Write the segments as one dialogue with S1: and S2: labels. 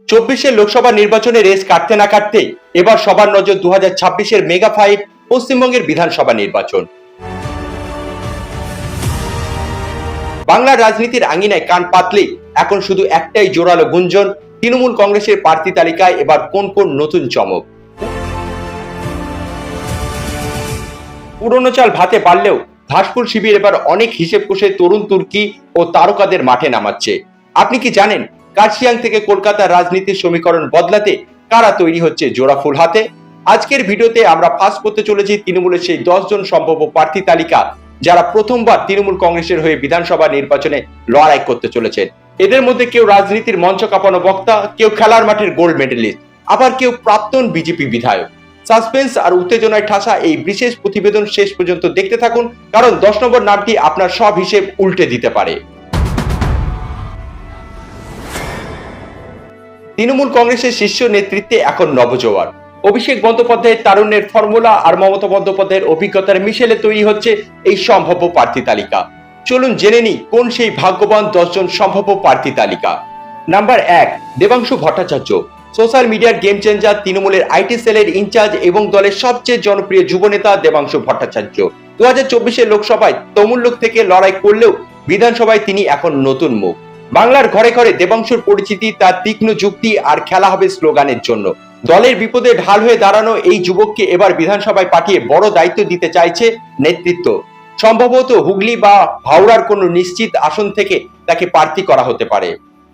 S1: চব্বিশের লোকসভা নির্বাচনে রেস কাটতে না কাটতে এবার সবার নজর 2026-এর মেগা ফাইট পশ্চিমবঙ্গের বিধানসভা নির্বাচন। বাংলার রাজনীতির আঙিনায় কান পাতলে এখন শুধু একটাই জোরালো গুঞ্জন, তৃণমূল কংগ্রেসের প্রার্থী তালিকায় এবার কোন কোন নতুন চমক। পুরনো চাল ভাতে পারলেও ঘাসফুল শিবির এবার অনেক হিসেব কষে তরুণ তুর্কি ও তারকাদের মাঠে নামাচ্ছে। আপনি কি জানেন কার্শিয়াং থেকে কলকাতার রাজনীতির সমীকরণ বদলাতে কারা তৈরি হচ্ছে জোড়া ফুল হাতে? আজকের ভিডিওতে আমরা ফাঁস করতে চলেছি তৃণমূলের সেই 10 জন সম্ভাব্য প্রার্থী তালিকা যারা প্রথমবার তৃণমূল কংগ্রেসের হয়ে বিধানসভা নির্বাচনে লড়াই করতে চলেছেন। এদের মধ্যে কেউ রাজনীতির মঞ্চ কাঁপানো বক্তা, কেউ খেলার মাঠের গোল্ড মেডেলিস্ট, আবার কেউ প্রাক্তন বিজেপি বিধায়ক। সাসপেন্স আর উত্তেজনায় ঠাসা এই বিশেষ প্রতিবেদন শেষ পর্যন্ত দেখতে থাকুন, কারণ 10 নম্বর নামটি আপনার সব হিসেব উল্টে দিতে পারে। তৃণমূল কংগ্রেসের শীর্ষ নেতৃত্বে এখন নবজোয়ার। অভিষেক বন্দ্যোপাধ্যায়ের তারুণ্যের ফর্মুলা আর মমতা বন্দ্যোপাধ্যায়ের অভিজ্ঞতার মিশেলে তৈরি হচ্ছে এই সম্ভাব্য প্রার্থী তালিকা। চলুন জেনে নিই কোন সেই ভাগ্যবান 10 জন সম্ভাব্য প্রার্থী তালিকা। নাম্বার 1, দেবাংশু ভট্টাচার্য। সোশ্যাল মিডিয়ার গেম চেঞ্জার, তৃণমূলের আইটি সেলের ইনচার্জ এবং দলের সবচেয়ে জনপ্রিয় যুবনেতা দেবাংশু ভট্টাচার্য 2024-এর লোকসভায় তমুল্লুক থেকে লড়াই করলেও বিধানসভায় তিনি এখন নতুন মুখ। বাংলার ঘরে ঘরে দেবাংশুর পরিচিতি তার তীক্ষ্ণ যুক্তি আর খেলা হবে স্লোগানের জন্য। দলের বিপদে ঢাল হয়ে দাঁড়ানো এই যুবককে এবার বিধানসভায় পাঠিয়ে বড় দায়িত্ব দিতে চাইছে নেতৃত্ব। সম্ভবত হুগলি বা হাওড়ার কোনো নিশ্চিত আসন থেকে তাকে প্রার্থী করা হতে পারে।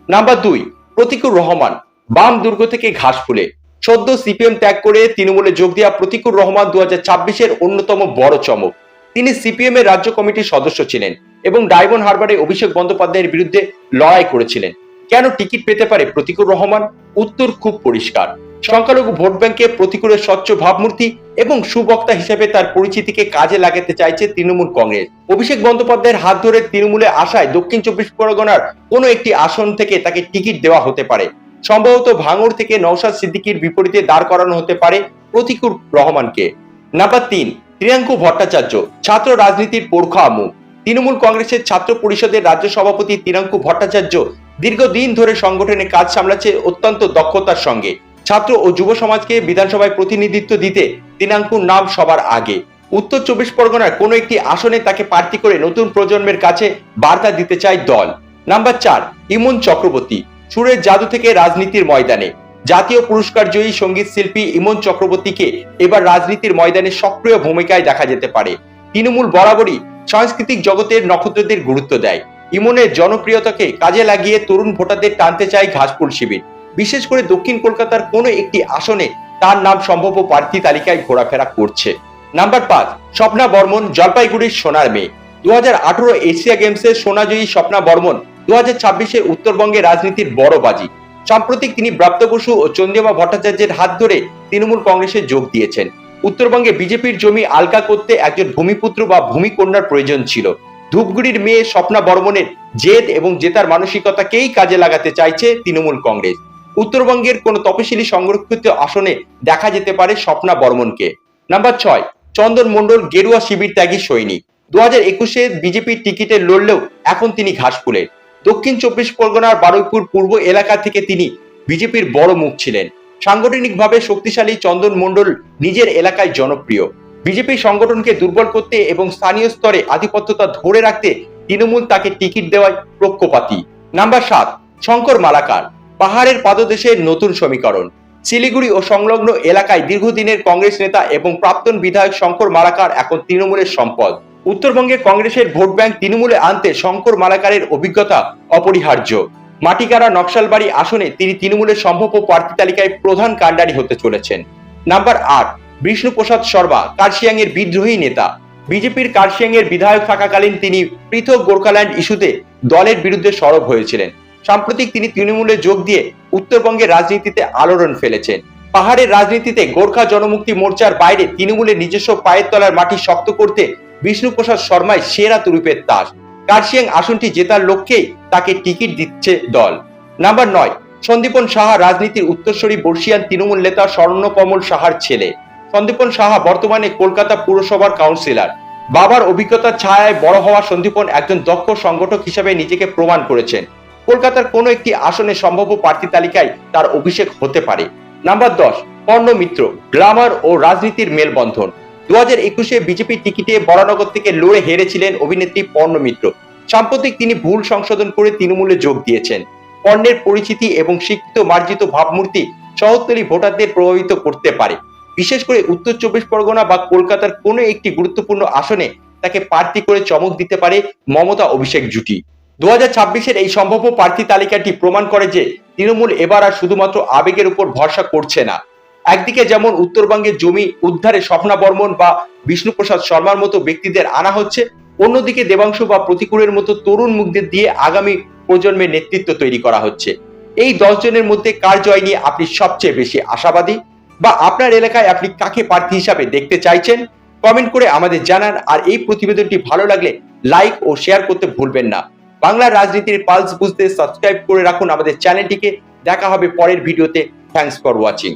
S1: নাম্বার 2, প্রতিকুর রহমান। বাম দুর্গ থেকে ঘাসফুলে সদ্য সিপিএম ত্যাগ করে তৃণমূলে যোগ দেওয়া প্রতিকুর রহমান 2026-এর অন্যতম বড় চমক। তিনি সিপিএম এর রাজ্য কমিটির সদস্য ছিলেন এবং ডায়মন্ড হারবারে অভিষেক বন্দ্যোপাধ্যায়ের বিরুদ্ধে লড়াই করেছিলেন। কেন টিকিট পেতে পারে প্রতিকুর রহমান? উত্তর খুব পরিষ্কার। সংখ্যালঘু ভোট ব্যাংকে প্রতিকুরের স্বচ্ছ ভাবমূর্তি এবং সুবক্তা হিসেবে তার পরিচিতিকে কাজে লাগাতে চাইছে তৃণমূল কংগ্রেস। অভিষেক বন্দ্যোপাধ্যায়ের হাত ধরে তৃণমূলে আসায় দক্ষিণ 24 পরগনার কোনো একটি আসন থেকে তাকে টিকিট দেওয়া হতে পারে। সম্ভবত ভাঙড় থেকে নওশাদ সিদ্দিকীর বিপরীতে দাঁড় করানো হতে পারে প্রতিকুর রহমানকে। নাম্বার 3, ত্রিয়াঙ্কু ভট্টাচার্য। ছাত্র রাজনীতির পোরখা মুখ। তৃণমূল কংগ্রেসের ছাত্র পরিষদের রাজ্য সভাপতি ত্রিয়াঙ্কু ভট্টাচার্য দীর্ঘদিন ধরে সংগঠনে কাজ সামলাচ্ছে অত্যন্ত দক্ষতার সঙ্গে। ছাত্র ও যুব সমাজকে বিধানসভায় প্রতিনিধিত্ব দিতে ত্রিয়াঙ্কুর নাম সবার আগে। উত্তর 24 পরগনার কোনো একটি আসনে তাকে প্রার্থী করে নতুন প্রজন্মের কাছে বার্তা দিতে চায় দল। নাম্বার 4, ইমন চক্রবর্তী। সুরের জাদু থেকে রাজনীতির ময়দানে। জাতীয় পুরস্কার জয়ী সঙ্গীত শিল্পী ইমন চক্রবর্তীকে এবার রাজনীতির ময়দানে সক্রিয় ভূমিকায় দেখা যেতে পারে। তৃণমূল বরাবরই সাংস্কৃতিক জগতের নক্ষত্রদের গুরুত্ব দেয়। ইমনের জনপ্রিয়তাকে কাজে লাগিয়ে তরুণ ভোটারদের টানতে চায় ঘাসফুল শিবির। বিশেষ করে দক্ষিণ কলকাতার কোনো একটি আসনে তার নাম সম্ভাব্য প্রার্থী তালিকায় ঘোরাফেরা করছে। নাম্বার 5, স্বপ্না বর্মন। জলপাইগুড়ির সোনার মেয়ে। 2018 এশিয়া গেমসের সোনাজয়ী স্বপ্না বর্মন 2026-এর উত্তরবঙ্গের রাজনীতির বড় বাজি। সাম্প্রতিক তিনি ব্রাত্য বসু ও চন্দ্রিমা ভট্টাচার্যের হাত ধরে তৃণমূল কংগ্রেসে যোগ দিয়েছেন। উত্তরবঙ্গে বিজেপির জমি আলগা করতে একজন ভূমিপুত্র বা ভূমিকন্যার প্রয়োজন ছিল। ধূপগুড়ির মেয়ে স্বপ্না বর্মনের জেদ এবং জেতার মানসিকতাকেই কাজে লাগাতে চাইছে তৃণমূল কংগ্রেস। উত্তরবঙ্গের কোন তপশিলি সংরক্ষিত আসনে দেখা যেতে পারে স্বপ্না বর্মনকে। নাম্বার 6, চন্দন মণ্ডল। গেরুয়া শিবির ত্যাগী সৈনিক। 2021-এ বিজেপির টিকিটে লড়লেও এখন তিনি ঘাসফুলের। দক্ষিণ 24 পরগনার বারুইপুর পূর্ব এলাকা থেকে তিনি বিজেপির বড় মুখ ছিলেন। সাংগঠনিকভাবে শক্তিশালী চন্দন মণ্ডল নিজের এলাকায় জনপ্রিয়। বিজেপি সংগঠনকে দুর্বল করতে এবং স্থানীয় স্তরে আধিপত্যতা ধরে রাখতে তৃণমূল তাকে টিকিট দেওয়ায় পক্ষপাতী। নাম্বার 7, শঙ্কর মালাকার। পাহাড়ের পাদদেশের নতুন সমীকরণ। শিলিগুড়ি ও সংলগ্ন এলাকায় দীর্ঘদিনের কংগ্রেস নেতা এবং প্রাক্তন বিধায়ক শঙ্কর মালাকার এখন তৃণমূলের সম্পদ। উত্তরবঙ্গে কংগ্রেসের ভোট ব্যাংক তৃণমূলে আনতে শঙ্কর মালাকারের অভিজ্ঞতা অপরিহার্য। মাটিকারা নকশালবাড়ি আসনে তিনি তৃণমূলের সম্ভাব্য প্রার্থী তালিকায় প্রধান কাণ্ডারি হতে চলেছেন। নাম্বার 8, বিষ্ণুপ্রসাদ শর্মা। কার্শিয়াং এর বিদ্রোহী নেতা। বিজেপির কার্শিয়াং এর বিধায়ক থাকাকালীন তিনি পৃথক গোর্খাল্যান্ড ইস্যুতে দলের বিরুদ্ধে সরব হয়েছিলেন। সাম্প্রতিক তিনি তৃণমূলে যোগ দিয়ে উত্তরবঙ্গের রাজনীতিতে আলোড়ন ফেলেছেন। পাহাড়ের রাজনীতিতে গোর্খা জনমুক্তি মোর্চার বাইরে তৃণমূলের নিজস্ব পায়ের তলার মাটি শক্ত করতে বিষ্ণুপ্রসাদ শর্মাই সেরা তুরুপের তাস। কার্শিয়াং আসনটি জেতার লক্ষ্যেই তাকে টিকিট দিচ্ছে দল। নাম্বার 9, সন্দীপন সাহা। রাজনীতির উত্তরসূরি বর্ষিয়ান তৃণমূল নেতা স্বর্ণকমল সাহার ছেলে। সন্দীপন সাহা বর্তমানে কলকাতা পুরসভার কাউন্সিলর। বাবার অভিজ্ঞতার ছায়ায় বড় হওয়া সন্দীপন একজন দক্ষ সংগঠক হিসেবে নিজেকে প্রমাণ করেছেন। কলকাতার কোনো একটি আসনে সম্ভাব্য প্রার্থী তালিকায় তার অভিষেক হতে পারে। নাম্বার 10, পর্ণ মিত্র, গ্ল্যামার ও রাজনীতির মেলবন্ধন। 2021-এ বিজেপি টিকিটে বরানগর থেকে লড়ে হেরেছিলেন অভিনেত্রী পর্ণ মিত্র। সাম্প্রতিক তিনি ভুল সংশোধন করে তৃণমূলে যোগ দিয়েছেন। পর্ণের পরিচিতি এবং শিক্ষিত মার্জিত ভাবমূর্তি শহরতলি ভোটারদের প্রভাবিত করতে পারে। বিশেষ করে উত্তর 24 পরগনা বা কলকাতার কোনো একটি গুরুত্বপূর্ণ আসনে তাকে প্রার্থী করে চমক দিতে পারে মমতা অভিষেক জুটি। 2026-এর এই সম্ভাব্য প্রার্থী তালিকাটি প্রমাণ করে যে তৃণমূল এবার আর শুধুমাত্র আবেগের উপর ভরসা করছে না। একদিকে যেমন উত্তরবঙ্গের জমি উদ্ধারে স্বপ্না বর্মন বা বিষ্ণুপ্রসাদ শর্মার মতো ব্যক্তিদের আনা হচ্ছে, অন্যদিকে দেবাংশু বা প্রতিকূলের মতো তরুণ মুখদের দিয়ে আগামী প্রজন্মের নেতৃত্ব তৈরি করা হচ্ছে। এই 10 জনের মধ্যে কার জয় নিয়ে আপনি সবচেয়ে বেশি আশাবাদী, বা আপনার এলাকায় আপনি কাকে প্রার্থী হিসাবে দেখতে চাইছেন? কমেন্ট করে আমাদের জানান। আর এই প্রতিবেদনটি ভালো লাগলে লাইক ও শেয়ার করতে ভুলবেন না। বাংলার রাজনীতির পালস বুঝতে সাবস্ক্রাইব করে রাখুন আমাদের চ্যানেলটিকে। দেখা হবে পরের ভিডিওতে। Thanks for watching.